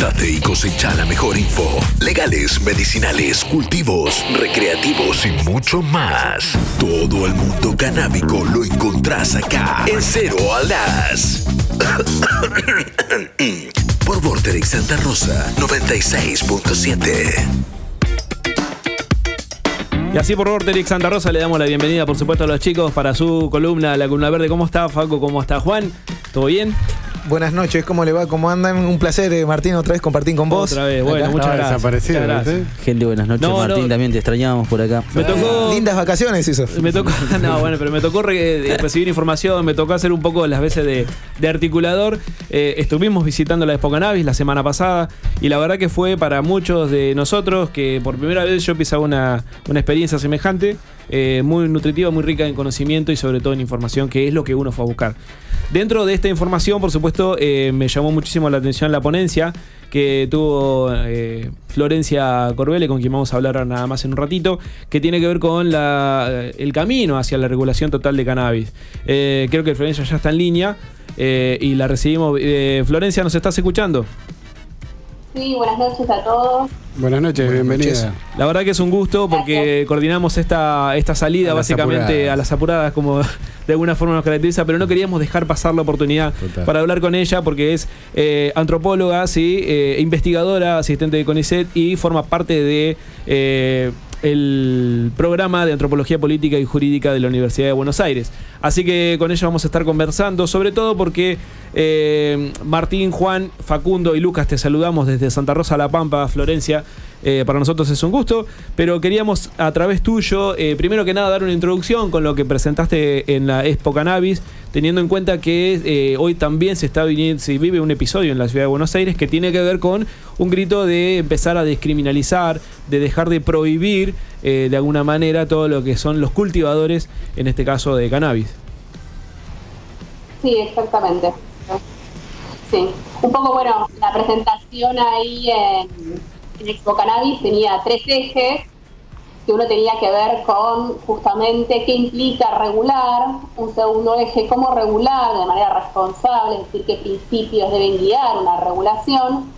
Conéctate y cosecha la mejor info. Legales, medicinales, cultivos, recreativos y mucho más. Todo el mundo canábico lo encontrás acá. En Cero a las. Por Vorterix Santa Rosa 96.7. Y así por Vorterix Santa Rosa le damos la bienvenida, por supuesto, a los chicos para su columna, la columna verde. ¿Cómo está, Facu? ¿Cómo está, Juan? ¿Todo bien? Buenas noches, ¿cómo le va? ¿Cómo andan? Un placer, Martín, otra vez compartir con vos. Otra vez, bueno, muchas gracias. Desaparecido, muchas gracias. Gente, buenas noches, Martín, también te extrañábamos por acá. Me tocó... Lindas vacaciones hizo. Me tocó, no, bueno, pero me tocó recibir información, me tocó hacer un poco las veces de articulador. Estuvimos visitando la Expo Cannabis la semana pasada y la verdad que fue para muchos de nosotros que por primera vez yo pisaba una experiencia semejante, muy nutritiva, muy rica en conocimiento y sobre todo en información, que es lo que uno fue a buscar. Dentro de esta información, por supuesto, me llamó muchísimo la atención la ponencia que tuvo Florencia Corbele, con quien vamos a hablar nada más en un ratito, que tiene que ver con el camino hacia la regulación total de cannabis. Creo que Florencia ya está en línea y la recibimos. Florencia, ¿nos estás escuchando? Sí, buenas noches a todos. Buenas noches, bienvenida. La verdad que es un gusto porque Gracias. Coordinamos esta salida básicamente a las apuradas, como de alguna forma nos caracteriza, pero no queríamos dejar pasar la oportunidad para hablar con ella porque es antropóloga, ¿sí? Investigadora, asistente de CONICET y forma parte de el programa de Antropología Política y Jurídica de la Universidad de Buenos Aires. Así que con ella vamos a estar conversando, sobre todo porque Martín, Juan, Facundo y Lucas te saludamos desde Santa Rosa La Pampa, Florencia. Para nosotros es un gusto, pero queríamos a través tuyo, primero que nada, dar una introducción con lo que presentaste en la Expo Cannabis, teniendo en cuenta que hoy también se vive un episodio en la ciudad de Buenos Aires que tiene que ver con un grito de empezar a descriminalizar, de dejar de prohibir de alguna manera todo lo que son los cultivadores, en este caso de cannabis. Sí, exactamente. Sí. Un poco, bueno, la presentación ahí en Expo Cannabis tenía 3 ejes, que uno tenía que ver con justamente qué implica regular, un segundo eje, cómo regular de manera responsable, es decir, qué principios deben guiar una regulación,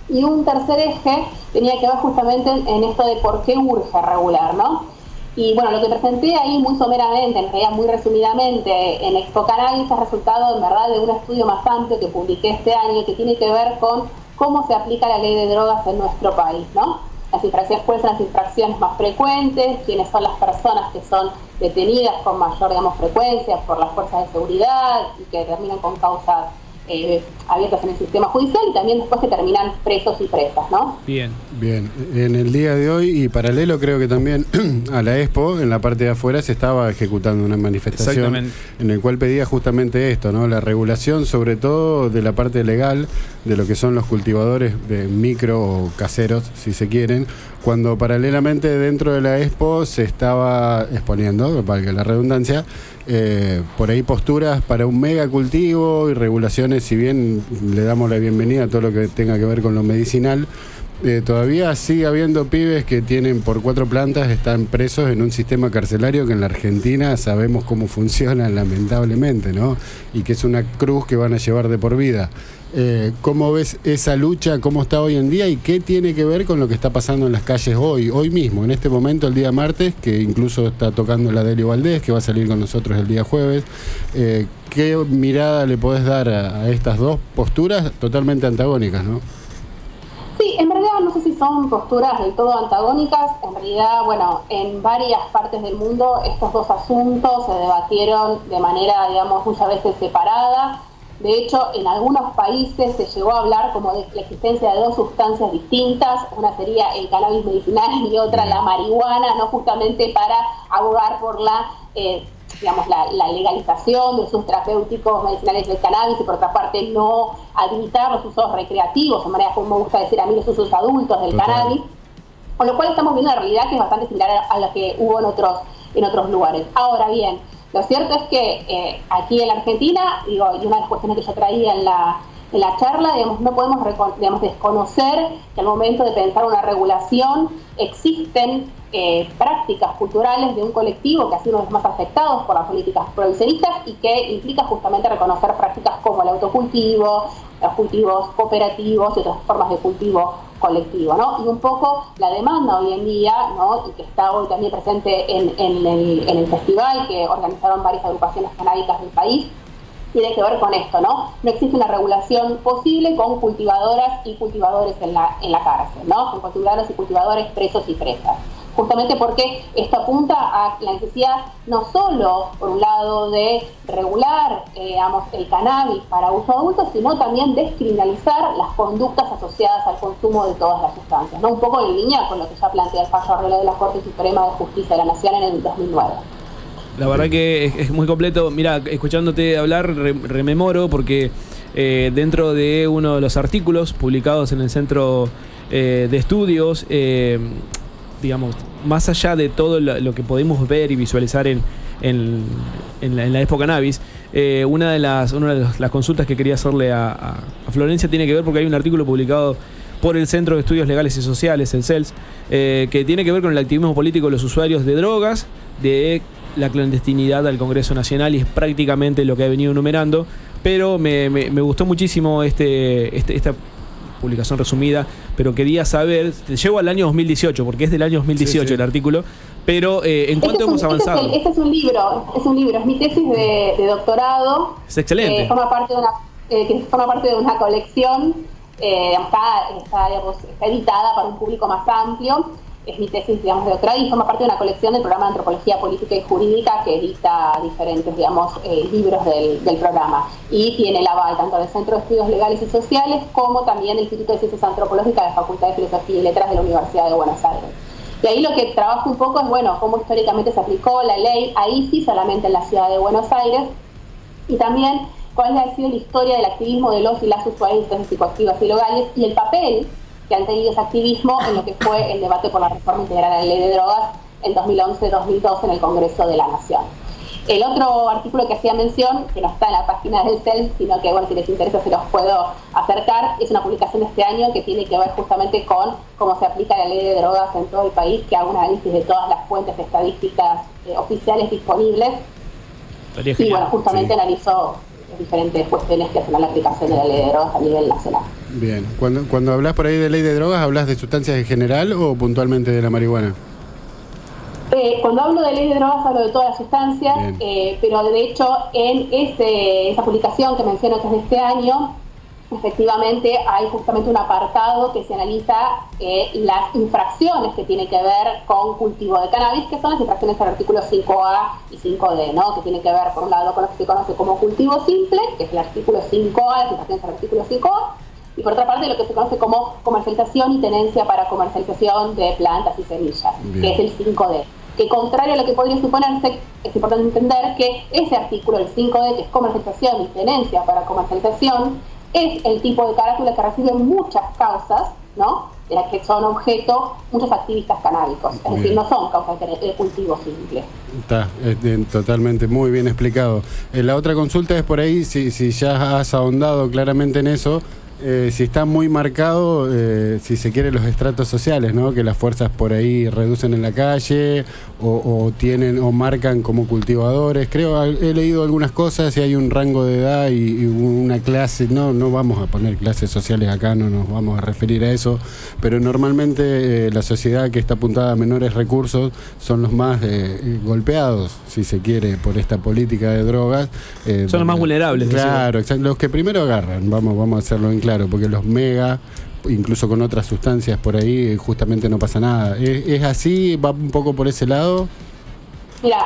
y un tercer eje tenía que ver justamente en esto de por qué urge regular, ¿no? Y bueno, lo que presenté ahí muy someramente, en realidad muy resumidamente en Expo Cannabis, es resultado en verdad de un estudio más amplio que publiqué este año, que tiene que ver con cómo se aplica la ley de drogas en nuestro país, ¿no? Las infracciones, cuáles son las infracciones más frecuentes, quiénes son las personas que son detenidas con mayor, digamos, frecuencia por las fuerzas de seguridad y que terminan con causas abiertas en el sistema judicial y también después que terminan presos y presas, ¿no? Bien. En el día de hoy y paralelo creo que también a la Expo, en la parte de afuera se estaba ejecutando una manifestación en el cual pedía justamente esto, ¿no? La regulación sobre todo de la parte legal de lo que son los cultivadores de micro o caseros, si se quieren, cuando paralelamente dentro de la Expo se estaba exponiendo, valga la redundancia, por ahí posturas para un mega cultivo y regulaciones, si bien le damos la bienvenida a todo lo que tenga que ver con lo medicinal, todavía sigue habiendo pibes que tienen por 4 plantas, están presos en un sistema carcelario que en la Argentina sabemos cómo funciona lamentablemente, ¿no? Y que es una cruz que van a llevar de por vida. ¿Cómo ves esa lucha? ¿Cómo está hoy en día? ¿Y qué tiene que ver con lo que está pasando en las calles hoy mismo, en este momento, el día martes, que incluso está tocando la Delio Valdés, que va a salir con nosotros el día jueves? ¿Qué mirada le podés dar a estas dos posturas totalmente antagónicas, no? Sí, en realidad no sé si son posturas del todo antagónicas. En realidad, bueno, en varias partes del mundo estos dos asuntos se debatieron de manera, digamos, muchas veces separada. De hecho, en algunos países se llegó a hablar como de la existencia de 2 sustancias distintas. Una sería el cannabis medicinal y otra la marihuana, ¿no? Justamente para abogar por la legalización de usos terapéuticos medicinales del cannabis y por otra parte no habilitar los usos recreativos, de manera como me gusta decir a mí, los usos adultos del cannabis. Con lo cual estamos viendo una realidad que es bastante similar a la que hubo en otros lugares. Ahora bien, lo cierto es que aquí en la Argentina, y una de las cuestiones que yo traía en la charla, digamos, no podemos desconocer que al momento de pensar una regulación existen prácticas culturales de un colectivo que ha sido uno de los más afectados por las políticas prohibicionistas y que implica justamente reconocer prácticas como el autocultivo, los cultivos cooperativos y otras formas de cultivo colectivo, ¿no? Y un poco la demanda hoy en día, ¿no? Y que está hoy también presente en el festival que organizaron varias agrupaciones canábicas del país, tiene que ver con esto, ¿no? No existe una regulación posible con cultivadoras y cultivadores en la cárcel, ¿no? Con cultivadoras y cultivadores presos y presas. Justamente porque esto apunta a la necesidad no solo, por un lado, de regular, el cannabis para uso adulto, sino también descriminalizar las conductas asociadas al consumo de todas las sustancias, ¿no? Un poco en línea con lo que ya plantea el fallo Arreglo de la Corte Suprema de Justicia de la Nación en el 2009. La verdad que es muy completo. Mira, escuchándote hablar, rememoro porque dentro de uno de los artículos publicados en el Centro de Estudios, digamos, más allá de todo lo que podemos ver y visualizar en la Expo Cannabis, una de las consultas que quería hacerle a Florencia tiene que ver porque hay un artículo publicado por el Centro de Estudios Legales y Sociales, el CELS, que tiene que ver con el activismo político de los usuarios de drogas, de la clandestinidad al Congreso Nacional, y es prácticamente lo que ha venido enumerando, pero me gustó muchísimo esta publicación resumida, pero quería saber, llego al año 2018, porque es del año 2018 sí. El artículo, pero ¿en cuánto hemos avanzado? Este es un libro, es mi tesis de doctorado. Es excelente. Forma parte de una colección, está editada para un público más amplio. Es mi tesis, digamos, de doctorado y forma parte de una colección del programa de Antropología Política y Jurídica que edita diferentes, digamos, libros del programa. Y tiene el aval tanto del Centro de Estudios Legales y Sociales como también del Instituto de Ciencias Antropológicas de la Facultad de Filosofía y Letras de la Universidad de Buenos Aires. Y ahí lo que trabajo un poco es, bueno, cómo históricamente se aplicó la ley, ahí sí solamente en la ciudad de Buenos Aires, y también cuál ha sido la historia del activismo de los y las usuarios de psicoactivas y legales y el papel que han tenido ese activismo en lo que fue el debate por la reforma integral a la ley de drogas en 2011-2012 en el Congreso de la Nación. El otro artículo que hacía mención, que no está en la página del CEL, sino que, bueno, si les interesa se los puedo acercar, es una publicación de este año que tiene que ver justamente con cómo se aplica la ley de drogas en todo el país, que hago un análisis de todas las fuentes estadísticas oficiales disponibles. Y, bueno, justamente analizó diferentes cuestiones que hacen a la aplicación de la ley de drogas a nivel nacional. Bien, cuando hablas por ahí de ley de drogas, ¿hablas de sustancias en general o puntualmente de la marihuana? Cuando hablo de ley de drogas hablo de todas las sustancias, pero de hecho en esa publicación que menciono que es de este año, efectivamente hay justamente un apartado que se analiza las infracciones que tiene que ver con cultivo de cannabis, que son las infracciones del artículo 5A y 5D, ¿no? Que tiene que ver, por un lado, con lo que se conoce como cultivo simple, que es el artículo 5A, las infracciones del artículo 5A, y por otra parte lo que se conoce como comercialización y tenencia para comercialización de plantas y semillas, que es el 5D. Que contrario a lo que podría suponerse, es importante entender que ese artículo, el 5D, que es comercialización y tenencia para comercialización, es el tipo de carátula que reciben muchas causas, ¿no?, de las que son objeto muchos activistas canábicos. Es decir, no son causas de cultivo simple. Está totalmente muy bien explicado. La otra consulta es por ahí, si ya has ahondado claramente en eso, si está muy marcado, si se quiere, los estratos sociales, ¿no? Que las fuerzas por ahí reducen en la calle o tienen o marcan como cultivadores. Creo, he leído algunas cosas y hay un rango de edad y una clase. No vamos a poner clases sociales acá, no nos vamos a referir a eso, pero normalmente la sociedad que está apuntada a menores recursos son los más golpeados, si se quiere, por esta política de drogas. Son los más vulnerables. Claro, exacto, los que primero agarran, vamos a hacerlo en claro, porque los mega, incluso con otras sustancias por ahí, justamente no pasa nada. ¿Es así? ¿Va un poco por ese lado? Mira,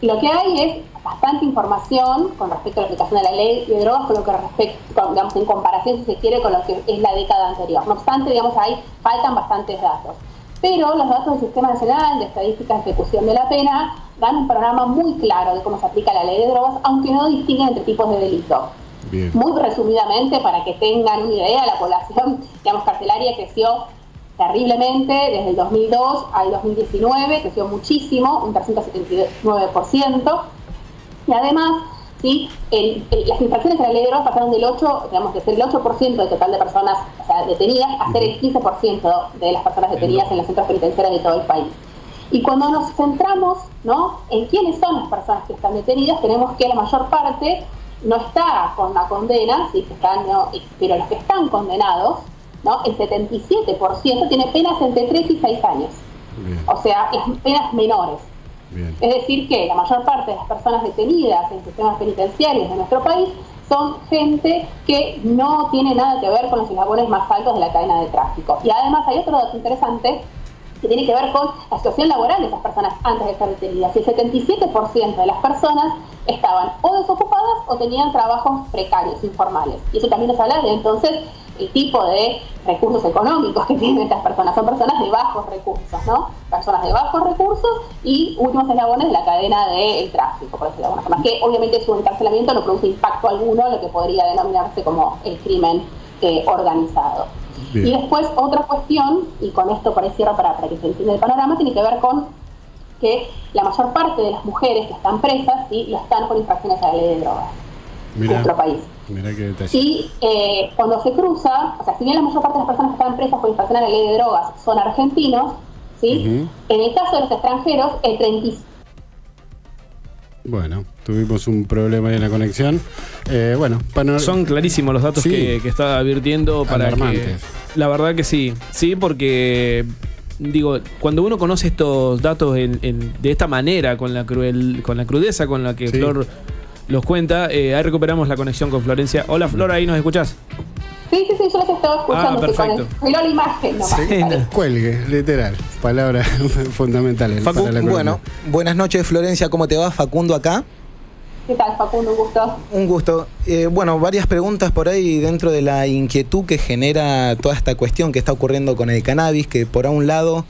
lo que hay es bastante información con respecto a la aplicación de la ley de drogas, con lo que digamos, en comparación, si se quiere, con lo que es la década anterior. No obstante, digamos, ahí faltan bastantes datos. Pero los datos del Sistema Nacional de Estadísticas de Ejecución de la Pena dan un panorama muy claro de cómo se aplica la ley de drogas, aunque no distinguen entre tipos de delito. Bien. Muy resumidamente, para que tengan una idea, la población, digamos, carcelaria creció terriblemente desde el 2002 al 2019, creció muchísimo, un 379%, y además, ¿sí?, las infracciones de la ley de drogas pasaron del 8, digamos, de ser el 8% del total de personas, o sea, detenidas, a ser el 15% de las personas detenidas en los centros penitenciarios de todo el país. Y cuando nos centramos, ¿no?, en quiénes son las personas que están detenidas, tenemos que la mayor parte no está con la condena, ¿sí? Pero los que están condenados, ¿no? El 77% tiene penas entre 3 y 6 años. Bien. O sea, penas menores. Bien. Es decir que la mayor parte de las personas detenidas en sistemas penitenciarios de nuestro país son gente que no tiene nada que ver con los eslabones más altos de la cadena de tráfico. Y además hay otro dato interesante que tiene que ver con la situación laboral de esas personas antes de ser detenidas. El 77% de las personas estaban o desocupadas o tenían trabajos precarios, informales. Y eso también nos habla de entonces el tipo de recursos económicos que tienen estas personas. Son personas de bajos recursos, ¿no? Personas de bajos recursos y últimos eslabones de la cadena del tráfico, por decirlo de alguna forma. Que obviamente su encarcelamiento no produce impacto alguno en lo que podría denominarse como el crimen organizado. Bien. Y después otra cuestión, y con esto para que se entienda el panorama, tiene que ver con que la mayor parte de las mujeres que están presas, ¿sí? Lo están por infracciones a la ley de drogas en nuestro país. Mira qué detalle. Y cuando se cruza, o sea, si bien la mayor parte de las personas que están presas por infracciones a la ley de drogas son argentinos, ¿sí? En el caso de los extranjeros, el 35%. Bueno, tuvimos un problema ahí en la conexión. Son clarísimos los datos que está advirtiendo para que, la verdad que sí, porque digo, cuando uno conoce estos datos de esta manera, con la crudeza con la que Flor los cuenta, ahí recuperamos la conexión con Florencia. Hola Flor, ¿ahí nos escuchás? Sí, yo los estaba escuchando. Perfecto. Con la imagen nomás. Cuelgue, literal. Palabras fundamentales. Bueno, buenas noches Florencia, ¿cómo te va? Facundo acá. ¿Qué tal, Facundo? Un gusto. Un gusto. Varias preguntas por ahí dentro de la inquietud que genera toda esta cuestión que está ocurriendo con el cannabis, que por un lado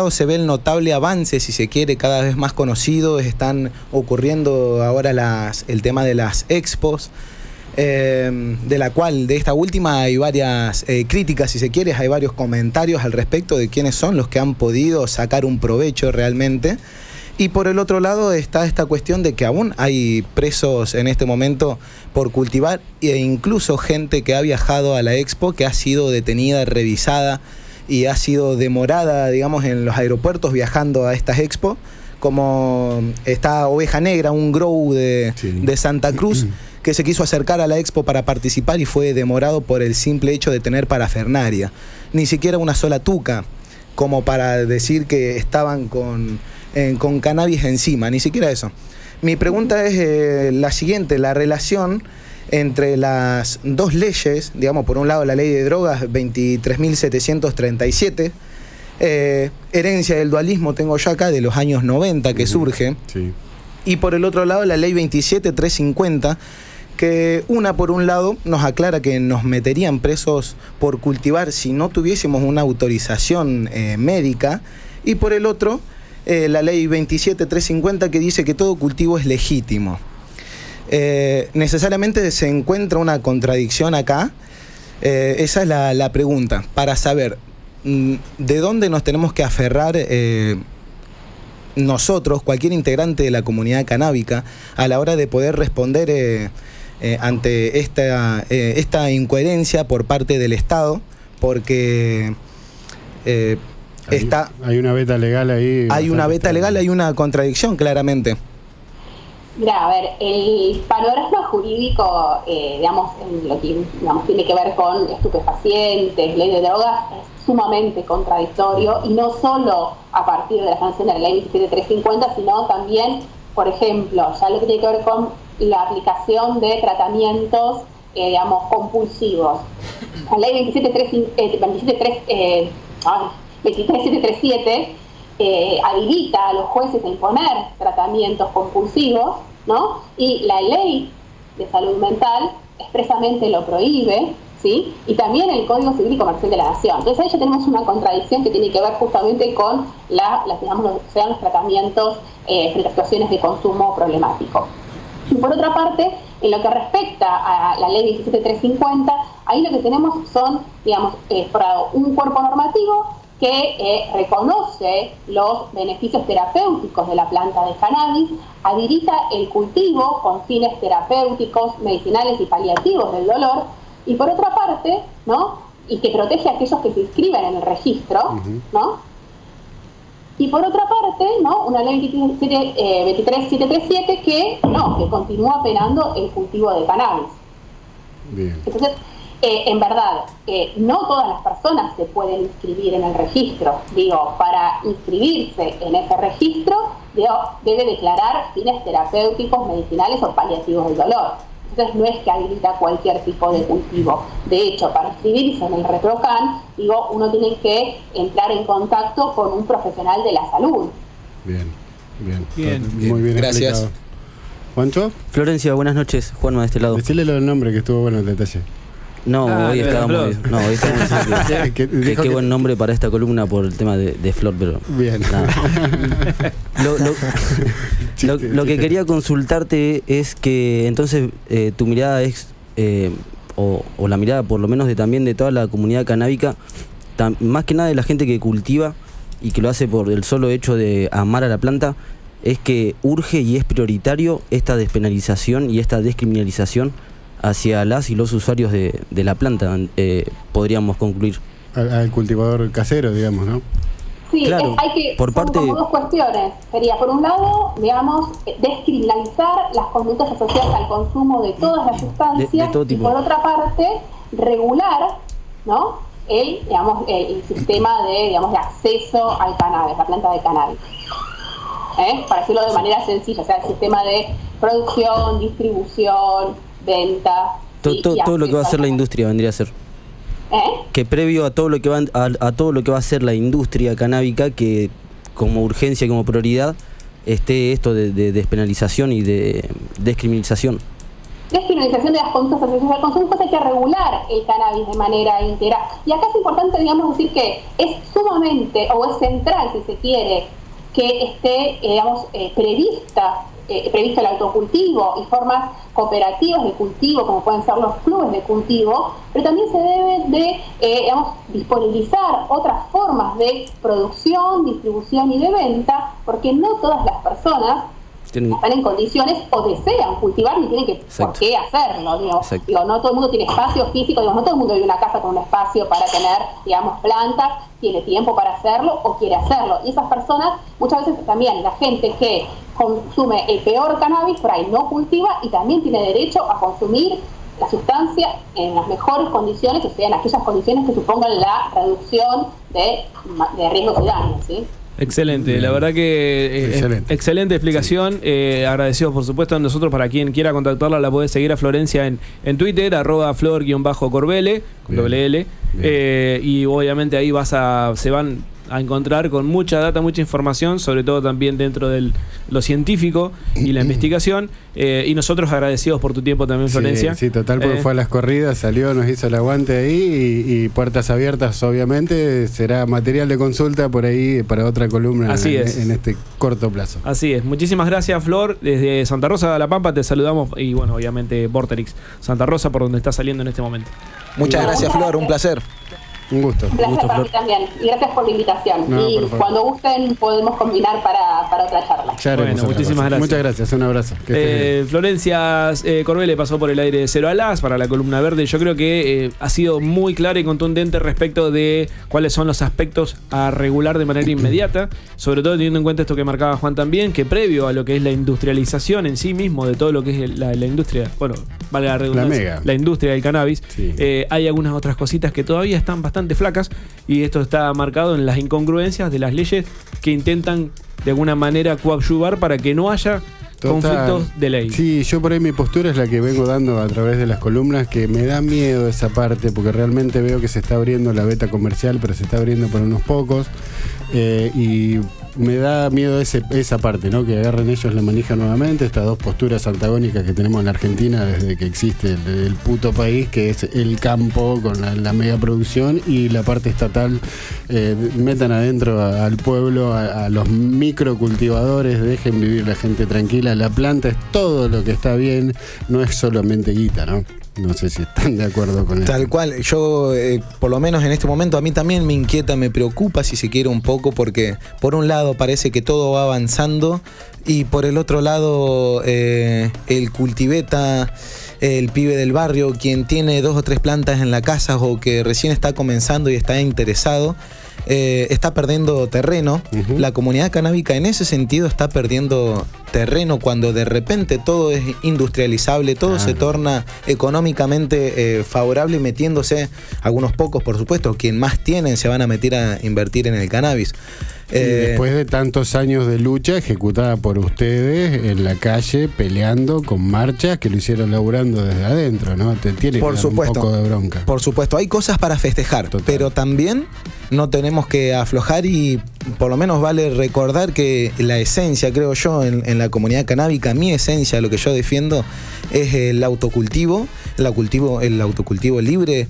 se ve el notable avance, si se quiere, cada vez más conocido. Están ocurriendo ahora el tema de las expos, de esta última hay varias críticas, si se quiere, hay varios comentarios al respecto de quiénes son los que han podido sacar un provecho realmente. Y por el otro lado está esta cuestión de que aún hay presos en este momento por cultivar, e incluso gente que ha viajado a la expo, que ha sido detenida, revisada y ha sido demorada, digamos, en los aeropuertos viajando a estas expos, como esta Oveja Negra, un grow de Santa Cruz, que se quiso acercar a la expo para participar y fue demorado por el simple hecho de tener parafernaria. Ni siquiera una sola tuca, como para decir que estaban con cannabis encima, ni siquiera eso. Mi pregunta es la siguiente: la relación entre las dos leyes, digamos, por un lado la ley de drogas 23.737, herencia del dualismo tengo yo acá de los años 90 que surge, y por el otro lado la ley 27.350, que por un lado nos aclara que nos meterían presos por cultivar si no tuviésemos una autorización médica, y por el otro la ley 27.350 que dice que todo cultivo es legítimo. Necesariamente se encuentra una contradicción acá. Esa es la pregunta, para saber de dónde nos tenemos que aferrar nosotros, cualquier integrante de la comunidad canábica, a la hora de poder responder ante esta incoherencia por parte del Estado, porque hay una veta legal ahí. Hay una veta legal, hay una contradicción claramente. Mira, a ver, el panorama jurídico, digamos, en lo que tiene que ver con estupefacientes, ley de drogas, es sumamente contradictorio, y no solo a partir de la sanción de la ley 27.350, sino también, por ejemplo, ya lo que tiene que ver con la aplicación de tratamientos, digamos, compulsivos. La ley 23.737 habilita a los jueces a imponer tratamientos compulsivos, ¿no? Y la ley de salud mental expresamente lo prohíbe, ¿sí? Y también el Código Civil y Comercial de la Nación. Entonces ahí ya tenemos una contradicción que tiene que ver justamente con los tratamientos frente a situaciones de consumo problemático. Y por otra parte, en lo que respecta a la ley 27.350, ahí lo que tenemos son, digamos, un cuerpo normativo que reconoce los beneficios terapéuticos de la planta de cannabis, habilita el cultivo con fines terapéuticos, medicinales y paliativos del dolor, y por otra parte, ¿no? Y que protege a aquellos que se inscriben en el registro, ¿no? Y por otra parte, ¿no? Una ley 23737 que continúa penando el cultivo de cannabis. Bien. Entonces, en verdad, no todas las personas se pueden inscribir en el registro. Digo, para inscribirse en ese registro, debe declarar fines terapéuticos, medicinales o paliativos del dolor. Entonces no es que habilita cualquier tipo de cultivo. De hecho, para inscribirse en el ReproCan, uno tiene que entrar en contacto con un profesional de la salud. Bien. Muy bien. Gracias. Explicado. ¿Juancho? Florencia, buenas noches. Juanma de este lado. Decirle lo del nombre, que estuvo bueno el detalle. No, hoy estábamos. Qué buen nombre para esta columna por el tema de Flor, pero. Bien. Lo que quería consultarte es que entonces tu mirada es, o la mirada por lo menos también de toda la comunidad canábica, más que nada de la gente que cultiva y que lo hace por el solo hecho de amar a la planta, es que urge y es prioritario esta despenalización y esta descriminalización hacia las y los usuarios de la planta, podríamos concluir. Al cultivador casero, digamos, ¿no? Sí, claro, son como dos cuestiones. Sería, por un lado, descriminalizar las conductas asociadas al consumo de todas las sustancias, de todo tipo. Y por otra parte, regular, ¿no? el sistema de acceso al cannabis, la planta de cannabis. Para decirlo de manera sencilla, o sea, el sistema de producción, distribución, venta. Todo lo que va a hacer la industria vendría a ser. Que previo a todo lo que va a todo lo que va a hacer la industria canábica, que como urgencia y como prioridad esté esto de despenalización y de descriminalización. Descriminalización de las conductas asociadas al consumo, pues hay que regular el cannabis de manera integral. Y acá es importante, decir que es sumamente, o es central, si se quiere, que esté, previsto el autocultivo y formas cooperativas de cultivo, como pueden ser los clubes de cultivo, pero también se debe de, disponibilizar otras formas de producción, distribución y de venta, porque no todas las personas están en condiciones o desean cultivar ni tienen por qué hacerlo. No todo el mundo tiene espacio físico, no todo el mundo vive en una casa con un espacio para tener, plantas, tiene tiempo para hacerlo o quiere hacerlo. Y esas personas, muchas veces también la gente que consume el peor cannabis, por ahí no cultiva y también tiene derecho a consumir la sustancia en las mejores condiciones, que sean aquellas condiciones que supongan la reducción de riesgos y daños, ¿sí? Excelente, bien. La verdad que excelente explicación. Agradecidos por supuesto a nosotros. Para quien quiera contactarla, la puede seguir a Florencia en Twitter, @flor_corbele, doble L. Y obviamente ahí se van a encontrar con mucha data, mucha información, sobre todo también dentro de lo científico y la investigación. Y nosotros agradecidos por tu tiempo también, Florencia. Sí, total, porque fue a las corridas, salió, nos hizo el aguante ahí y puertas abiertas, obviamente. Será material de consulta por ahí para otra columna en este corto plazo. Así es. Muchísimas gracias, Flor. Desde Santa Rosa de la Pampa te saludamos y bueno, obviamente Vorterix Santa Rosa, por donde está saliendo en este momento. Muchas gracias, Flor, un placer. Un gusto. Un placer para mí también. Y gracias por la invitación. Y cuando gusten podemos combinar para otra charla. Bueno, muchísimas gracias. Muchas gracias, un abrazo. Florencia Corbele pasó por el aire de Cero a Las para la columna verde. Yo creo que ha sido muy clara y contundente respecto de cuáles son los aspectos a regular de manera inmediata, sobre todo teniendo en cuenta esto que marcaba Juan también, que previo a lo que es la industrialización en sí mismo de todo lo que es la industria, bueno, vale la redundancia, la industria del cannabis, hay algunas otras cositas que todavía están bastante flacas, y esto está marcado en las incongruencias de las leyes que intentan de alguna manera coadyuvar para que no haya conflictos de ley. Sí, yo por ahí mi postura es la que vengo dando a través de las columnas, que me da miedo esa parte, porque realmente veo que se está abriendo la beta comercial, pero se está abriendo para unos pocos, y me da miedo esa parte, ¿no? Que agarren ellos la manija nuevamente, estas dos posturas antagónicas que tenemos en la Argentina desde que existe el puto país, que es el campo con la megaproducción, y la parte estatal, metan adentro al pueblo, a los microcultivadores, dejen vivir la gente tranquila. La planta es todo lo que está bien, no es solamente guita, ¿no? No sé si están de acuerdo con eso. Tal cual, yo por lo menos en este momento a mí también me inquieta, me preocupa si se quiere un poco, porque por un lado parece que todo va avanzando y por el otro lado el cultiveta, el pibe del barrio, quien tiene 2 o 3 plantas en la casa o que recién está comenzando y está interesado, está perdiendo terreno. La comunidad canábica en ese sentido está perdiendo terreno cuando de repente todo es industrializable, todo se torna económicamente favorable, metiéndose algunos pocos, por supuesto, quien más tienen se van a meter a invertir en el cannabis. Y después de tantos años de lucha ejecutada por ustedes en la calle, peleando con marchas que lo hicieron laburando desde adentro, ¿no? Te tiene que dar un poco de bronca. Por supuesto, hay cosas para festejar, pero también no tenemos que aflojar y por lo menos vale recordar que la esencia, creo yo, en la comunidad canábica, mi esencia, lo que yo defiendo es el autocultivo, el autocultivo libre,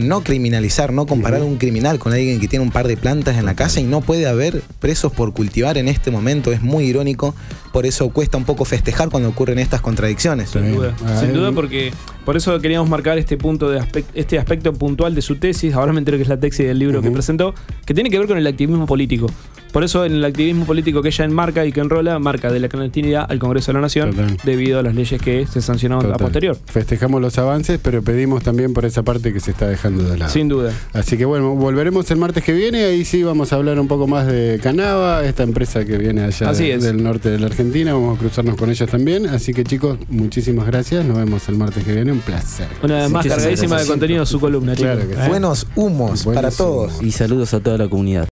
no criminalizar, no comparar un criminal con alguien que tiene un par de plantas en la casa y no puede haber presos por cultivar en este momento. Es muy irónico, por eso cuesta un poco festejar cuando ocurren estas contradicciones. Sin duda, porque por eso queríamos marcar este punto de este aspecto puntual de su tesis. Ahora me entero que es la tesis del libro que presentó, que tiene que ver con el activismo político. Por eso en el activismo político que ella enmarca y que enrola, marca de la clandestinidad al Congreso de la Nación, debido a las leyes que se sancionaron a posterior. Festejamos los avances, pero pedimos también por esa parte que se está dejando de lado. Sin duda. Así que bueno, volveremos el martes que viene, ahí sí vamos a hablar un poco más de Canava, esta empresa que viene allá del norte de la Argentina, vamos a cruzarnos con ellos también. Así que chicos, muchísimas gracias, nos vemos el martes que viene, un placer. Una vez más cargadísima de contenido su columna, chicos. Claro que sí. Buenos humos para todos. Y saludos a toda la comunidad.